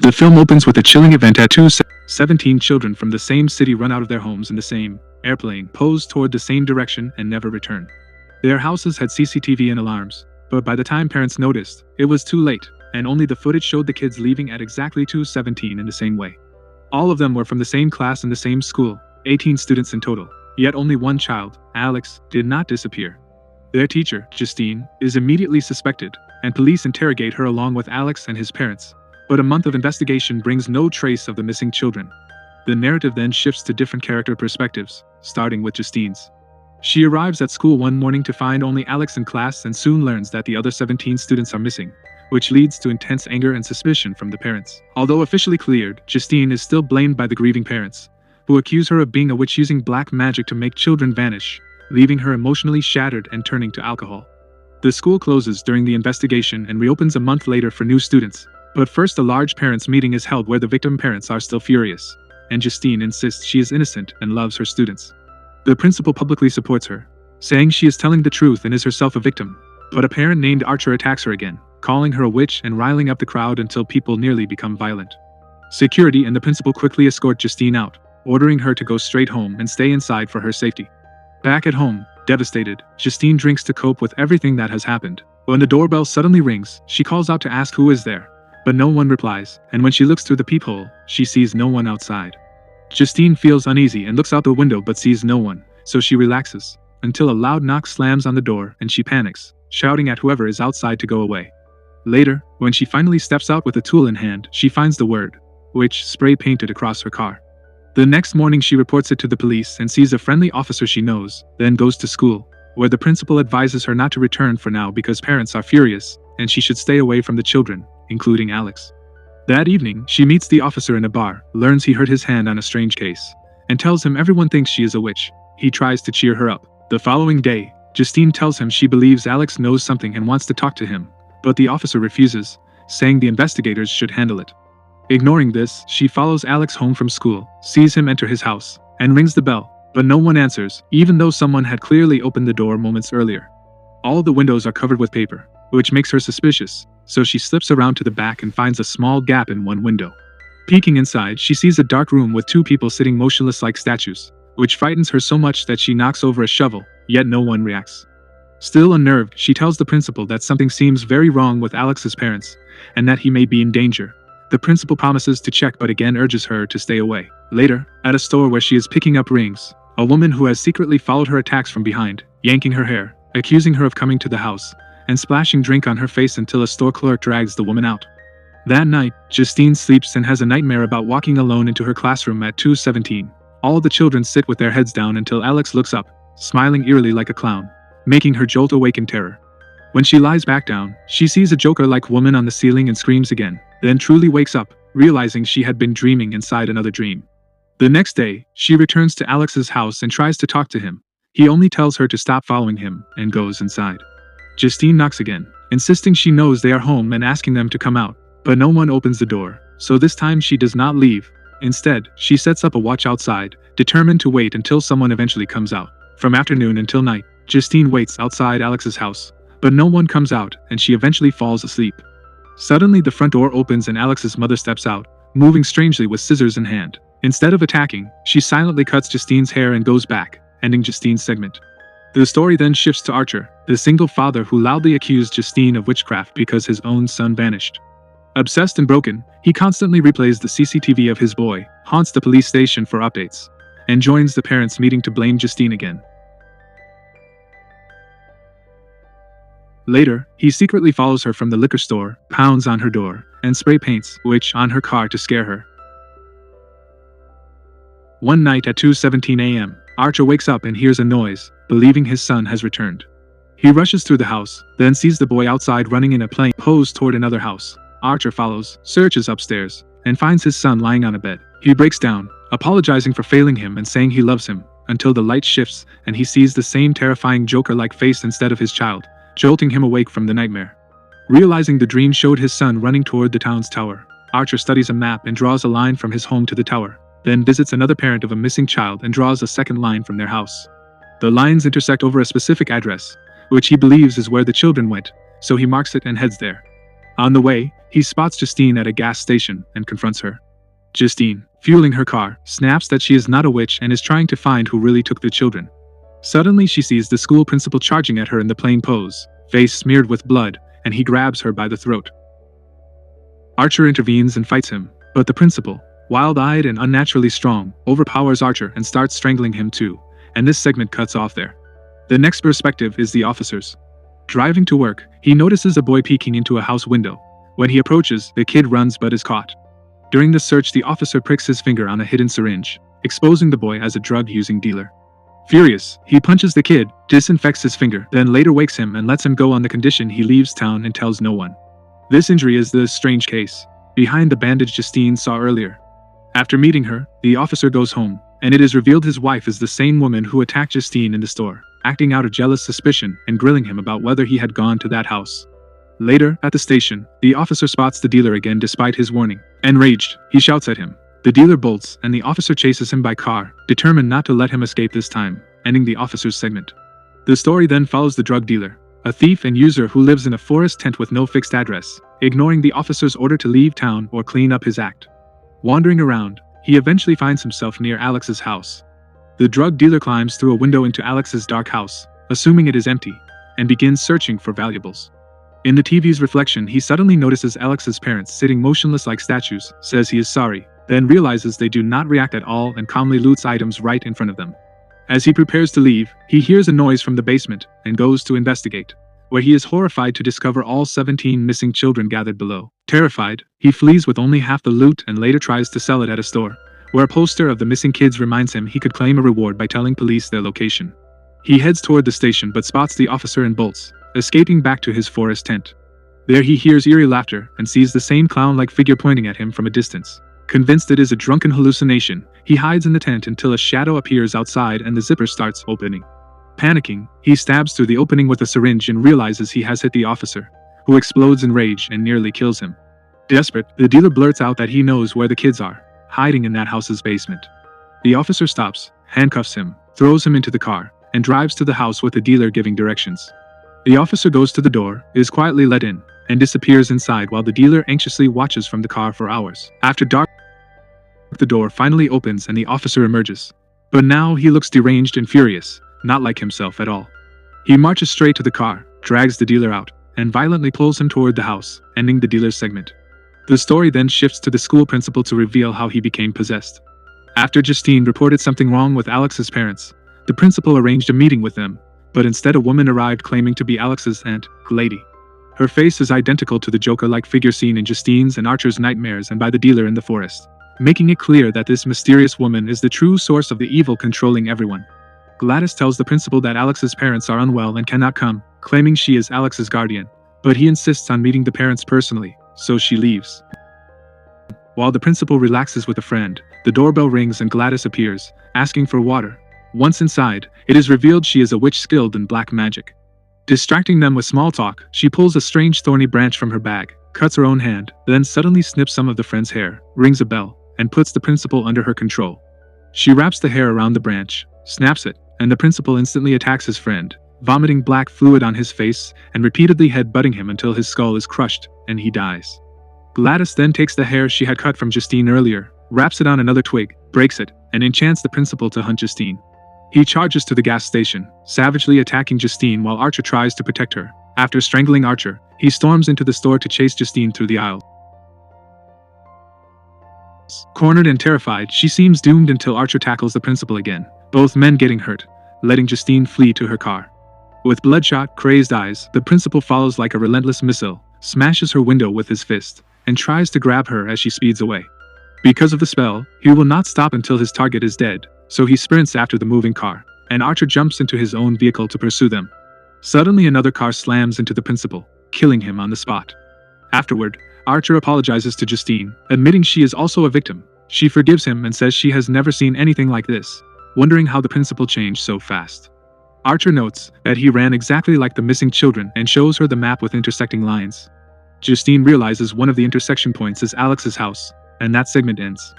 The film opens with a chilling event at 17 children from the same city run out of their homes in the same airplane, pose toward the same direction, and never return. Their houses had CCTV and alarms, but by the time parents noticed, it was too late, and only the footage showed the kids leaving at exactly 2:17 in the same way. All of them were from the same class in the same school, 18 students in total, yet only one child, Alex, did not disappear. Their teacher, Justine, is immediately suspected, and police interrogate her along with Alex and his parents. But a month of investigation brings no trace of the missing children. The narrative then shifts to different character perspectives, starting with Justine's. She arrives at school one morning to find only Alex in class and soon learns that the other 17 students are missing, which leads to intense anger and suspicion from the parents. Although officially cleared, Justine is still blamed by the grieving parents, who accuse her of being a witch using black magic to make children vanish, leaving her emotionally shattered and turning to alcohol. The school closes during the investigation and reopens a month later for new students. But first a large parents' meeting is held where the victim parents are still furious, and Justine insists she is innocent and loves her students. The principal publicly supports her, saying she is telling the truth and is herself a victim. But a parent named Archer attacks her again, calling her a witch and riling up the crowd until people nearly become violent. Security and the principal quickly escort Justine out, ordering her to go straight home and stay inside for her safety. Back at home, devastated, Justine drinks to cope with everything that has happened. When the doorbell suddenly rings, she calls out to ask who is there. But no one replies, and when she looks through the peephole, she sees no one outside. Justine feels uneasy and looks out the window but sees no one, so she relaxes, until a loud knock slams on the door and she panics, shouting at whoever is outside to go away. Later, when she finally steps out with a tool in hand, she finds the word witch spray painted across her car. The next morning she reports it to the police and sees a friendly officer she knows, then goes to school, where the principal advises her not to return for now because parents are furious, and she should stay away from the children, including Alex. That evening, she meets the officer in a bar, learns he hurt his hand on a strange case, and tells him everyone thinks she is a witch. He tries to cheer her up. The following day, Justine tells him she believes Alex knows something and wants to talk to him, but the officer refuses, saying the investigators should handle it. Ignoring this, she follows Alex home from school, sees him enter his house, and rings the bell, but no one answers, even though someone had clearly opened the door moments earlier. All the windows are covered with paper, which makes her suspicious, so she slips around to the back and finds a small gap in one window. Peeking inside, she sees a dark room with two people sitting motionless like statues, which frightens her so much that she knocks over a shovel, yet no one reacts. Still unnerved, she tells the principal that something seems very wrong with Alex's parents, and that he may be in danger. The principal promises to check but again urges her to stay away. Later, at a store where she is picking up rings, a woman who has secretly followed her attacks from behind, yanking her hair, accusing her of coming to the house, and splashing drink on her face until a store clerk drags the woman out. That night, Justine sleeps and has a nightmare about walking alone into her classroom at 2:17. All the children sit with their heads down until Alex looks up, smiling eerily like a clown, making her jolt awake in terror. When she lies back down, she sees a Joker-like woman on the ceiling and screams again, then truly wakes up, realizing she had been dreaming inside another dream. The next day, she returns to Alex's house and tries to talk to him. He only tells her to stop following him, and goes inside. Justine knocks again, insisting she knows they are home and asking them to come out, but no one opens the door, so this time she does not leave. Instead, she sets up a watch outside, determined to wait until someone eventually comes out. From afternoon until night, Justine waits outside Alex's house, but no one comes out and she eventually falls asleep. Suddenly the front door opens and Alex's mother steps out, moving strangely with scissors in hand. Instead of attacking, she silently cuts Justine's hair and goes back, ending Justine's segment. The story then shifts to Archer, the single father who loudly accused Justine of witchcraft because his own son vanished. Obsessed and broken, he constantly replays the CCTV of his boy, haunts the police station for updates, and joins the parents' meeting to blame Justine again. Later, he secretly follows her from the liquor store, pounds on her door, and spray paints witch on her car to scare her. One night at 2:17 a.m., Archer wakes up and hears a noise, believing his son has returned. He rushes through the house, then sees the boy outside running in a plane posed toward another house. Archer follows, searches upstairs, and finds his son lying on a bed. He breaks down, apologizing for failing him and saying he loves him, until the light shifts and he sees the same terrifying Joker-like face instead of his child, jolting him awake from the nightmare. Realizing the dream showed his son running toward the town's tower, Archer studies a map and draws a line from his home to the tower, then visits another parent of a missing child and draws a second line from their house. The lines intersect over a specific address, which he believes is where the children went, so he marks it and heads there. On the way, he spots Justine at a gas station and confronts her. Justine, fueling her car, snaps that she is not a witch and is trying to find who really took the children. Suddenly she sees the school principal charging at her in the plain pose, face smeared with blood, and he grabs her by the throat. Archer intervenes and fights him, but the principal, wild-eyed and unnaturally strong, overpowers Archer and starts strangling him too, and this segment cuts off there. The next perspective is the officer's. Driving to work, he notices a boy peeking into a house window. When he approaches, the kid runs but is caught. During the search, the officer pricks his finger on a hidden syringe, exposing the boy as a drug-using dealer. Furious, he punches the kid, disinfects his finger, then later wakes him and lets him go on the condition he leaves town and tells no one. This injury is the strange case, behind the bandage Justine saw earlier. After meeting her, the officer goes home, and it is revealed his wife is the same woman who attacked Justine in the store, acting out of jealous suspicion and grilling him about whether he had gone to that house. Later, at the station, the officer spots the dealer again despite his warning. Enraged, he shouts at him. The dealer bolts, and the officer chases him by car, determined not to let him escape this time, ending the officer's segment. The story then follows the drug dealer, a thief and user who lives in a forest tent with no fixed address, ignoring the officer's order to leave town or clean up his act. Wandering around, he eventually finds himself near Alex's house. The drug dealer climbs through a window into Alex's dark house, assuming it is empty, and begins searching for valuables. In the TV's reflection, he suddenly notices Alex's parents sitting motionless like statues, says he is sorry, then realizes they do not react at all and calmly loots items right in front of them. As he prepares to leave, he hears a noise from the basement and goes to investigate, where he is horrified to discover all 17 missing children gathered below. Terrified, he flees with only half the loot and later tries to sell it at a store, where a poster of the missing kids reminds him he could claim a reward by telling police their location. He heads toward the station but spots the officer and bolts, escaping back to his forest tent. There he hears eerie laughter and sees the same clown-like figure pointing at him from a distance. Convinced it is a drunken hallucination, he hides in the tent until a shadow appears outside and the zipper starts opening. Panicking, he stabs through the opening with a syringe and realizes he has hit the officer, who explodes in rage and nearly kills him. Desperate, the dealer blurts out that he knows where the kids are, hiding in that house's basement. The officer stops, handcuffs him, throws him into the car, and drives to the house with the dealer giving directions. The officer goes to the door, is quietly let in, and disappears inside while the dealer anxiously watches from the car for hours. After dark, the door finally opens and the officer emerges. But now he looks deranged and furious, not like himself at all. He marches straight to the car, drags the dealer out, and violently pulls him toward the house, ending the dealer's segment. The story then shifts to the school principal to reveal how he became possessed. After Justine reported something wrong with Alex's parents, the principal arranged a meeting with them, but instead a woman arrived claiming to be Alex's aunt, Lady. Her face is identical to the Joker-like figure seen in Justine's and Archer's nightmares and by the dealer in the forest, making it clear that this mysterious woman is the true source of the evil controlling everyone. Gladys tells the principal that Alex's parents are unwell and cannot come, claiming she is Alex's guardian, but he insists on meeting the parents personally, so she leaves. While the principal relaxes with a friend, the doorbell rings and Gladys appears, asking for water. Once inside, it is revealed she is a witch skilled in black magic. Distracting them with small talk, she pulls a strange thorny branch from her bag, cuts her own hand, then suddenly snips some of the friend's hair, rings a bell, and puts the principal under her control. She wraps the hair around the branch, snaps it, and the principal instantly attacks his friend, vomiting black fluid on his face and repeatedly head-butting him until his skull is crushed, and he dies. Gladys then takes the hair she had cut from Justine earlier, wraps it on another twig, breaks it, and enchants the principal to hunt Justine. He charges to the gas station, savagely attacking Justine while Archer tries to protect her. After strangling Archer, he storms into the store to chase Justine through the aisle. Cornered and terrified, she seems doomed until Archer tackles the principal again, both men getting hurt, letting Justine flee to her car. With bloodshot, crazed eyes, the principal follows like a relentless missile, smashes her window with his fist, and tries to grab her as she speeds away. Because of the spell, he will not stop until his target is dead, so he sprints after the moving car, and Archer jumps into his own vehicle to pursue them. Suddenly another car slams into the principal, killing him on the spot. Afterward, Archer apologizes to Justine, admitting she is also a victim. She forgives him and says she has never seen anything like this, wondering how the principal changed so fast. Archer notes that he ran exactly like the missing children and shows her the map with intersecting lines. Justine realizes one of the intersection points is Alex's house, and that segment ends.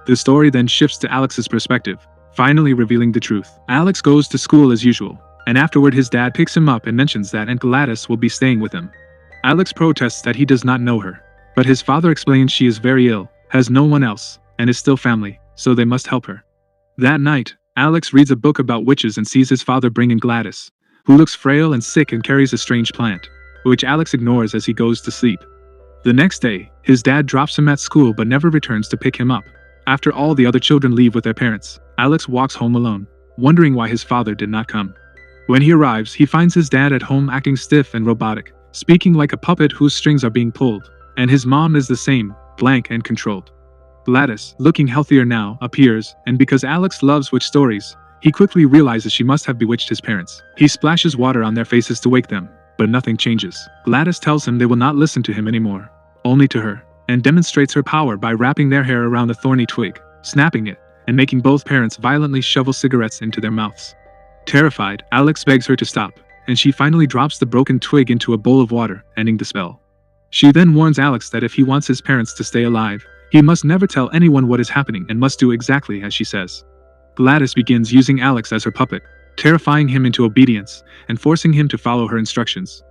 The story then shifts to Alex's perspective, finally revealing the truth. Alex goes to school as usual, and afterward his dad picks him up and mentions that Aunt Gladys will be staying with him. Alex protests that he does not know her, but his father explains she is very ill, has no one else, and is still family, so they must help her. That night, Alex reads a book about witches and sees his father bring in Gladys, who looks frail and sick and carries a strange plant, which Alex ignores as he goes to sleep. The next day, his dad drops him at school but never returns to pick him up. After all the other children leave with their parents, Alex walks home alone, wondering why his father did not come. When he arrives, he finds his dad at home acting stiff and robotic, speaking like a puppet whose strings are being pulled, and his mom is the same, blank and controlled. Gladys, looking healthier now, appears, and because Alex loves witch stories, he quickly realizes she must have bewitched his parents. He splashes water on their faces to wake them, but nothing changes. Gladys tells him they will not listen to him anymore, only to her, and demonstrates her power by wrapping their hair around a thorny twig, snapping it, and making both parents violently shovel cigarettes into their mouths. Terrified, Alex begs her to stop, and she finally drops the broken twig into a bowl of water, ending the spell. She then warns Alex that if he wants his parents to stay alive, he must never tell anyone what is happening and must do exactly as she says. Gladys begins using Alex as her puppet, terrifying him into obedience and forcing him to follow her instructions.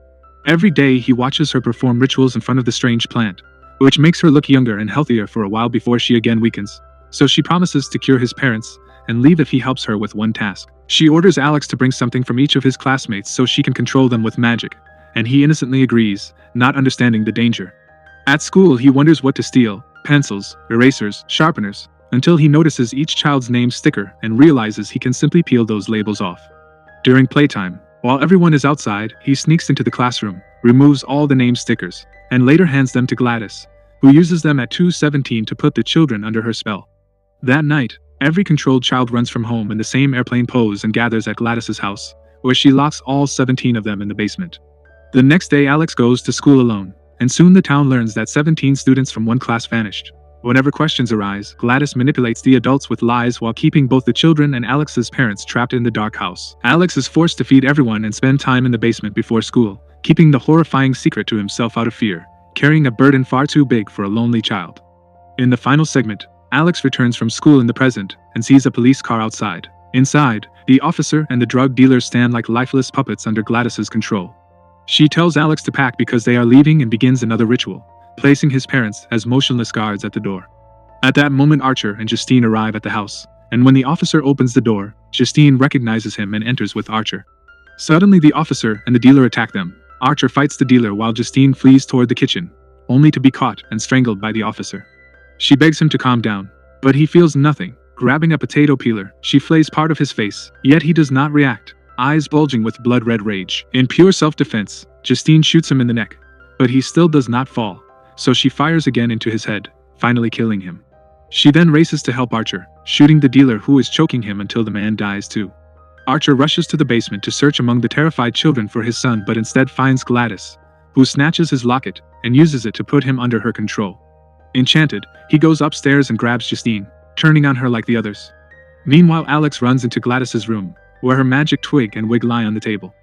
Every day he watches her perform rituals in front of the strange plant, which makes her look younger and healthier for a while before she again weakens, so she promises to cure his parents and leave if he helps her with one task. She orders Alex to bring something from each of his classmates so she can control them with magic, and he innocently agrees, not understanding the danger. At school he wonders what to steal: pencils, erasers, sharpeners, until he notices each child's name sticker and realizes he can simply peel those labels off. During playtime, while everyone is outside, he sneaks into the classroom, removes all the name stickers, and later hands them to Gladys, who uses them at 2:17 to put the children under her spell. That night, every controlled child runs from home in the same airplane pose and gathers at Gladys's house, where she locks all 17 of them in the basement. The next day Alex goes to school alone, and soon the town learns that 17 students from one class vanished. Whenever questions arise, Gladys manipulates the adults with lies while keeping both the children and Alex's parents trapped in the dark house. Alex is forced to feed everyone and spend time in the basement before school, keeping the horrifying secret to himself out of fear, carrying a burden far too big for a lonely child. In the final segment, Alex returns from school in the present and sees a police car outside. Inside, the officer and the drug dealer stand like lifeless puppets under Gladys's control. She tells Alex to pack because they are leaving and begins another ritual, placing his parents as motionless guards at the door. At that moment Archer and Justine arrive at the house, and when the officer opens the door, Justine recognizes him and enters with Archer. Suddenly the officer and the dealer attack them. Archer fights the dealer while Justine flees toward the kitchen, only to be caught and strangled by the officer. She begs him to calm down, but he feels nothing. Grabbing a potato peeler, she flays part of his face, yet he does not react, eyes bulging with blood-red rage. In pure self-defense, Justine shoots him in the neck, but he still does not fall, so she fires again into his head, finally killing him. She then races to help Archer, shooting the dealer who is choking him until the man dies too. Archer rushes to the basement to search among the terrified children for his son but instead finds Gladys, who snatches his locket and uses it to put him under her control. Enchanted, he goes upstairs and grabs Justine, turning on her like the others. Meanwhile Alex runs into Gladys's room, where her magic twig and wig lie on the table.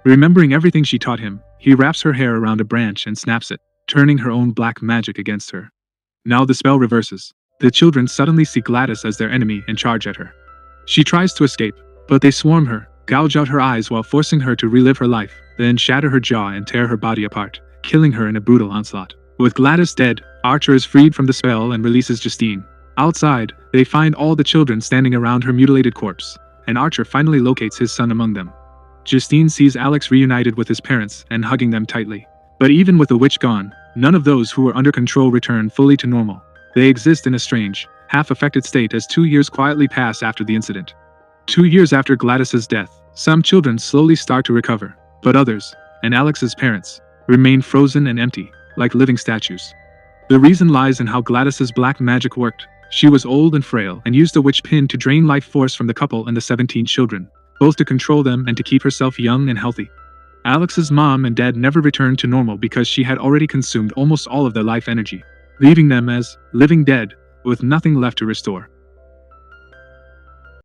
Remembering everything she taught him, he wraps her hair around a branch and snaps it, turning her own black magic against her. Now the spell reverses. The children suddenly see Gladys as their enemy and charge at her. She tries to escape, but they swarm her, gouge out her eyes while forcing her to relive her life, then shatter her jaw and tear her body apart, killing her in a brutal onslaught. With Gladys dead, Archer is freed from the spell and releases Justine. Outside, they find all the children standing around her mutilated corpse, and Archer finally locates his son among them. Justine sees Alex reunited with his parents and hugging them tightly. But even with the witch gone, none of those who were under control return fully to normal. They exist in a strange, half-affected state as 2 years quietly pass after the incident. 2 years after Gladys's death, some children slowly start to recover, but others, and Alex's parents, remain frozen and empty, like living statues. The reason lies in how Gladys's black magic worked. She was old and frail and used a witch pin to drain life force from the couple and the 17 children, both to control them and to keep herself young and healthy. Alex's mom and dad never returned to normal because she had already consumed almost all of their life energy, leaving them as living dead, with nothing left to restore.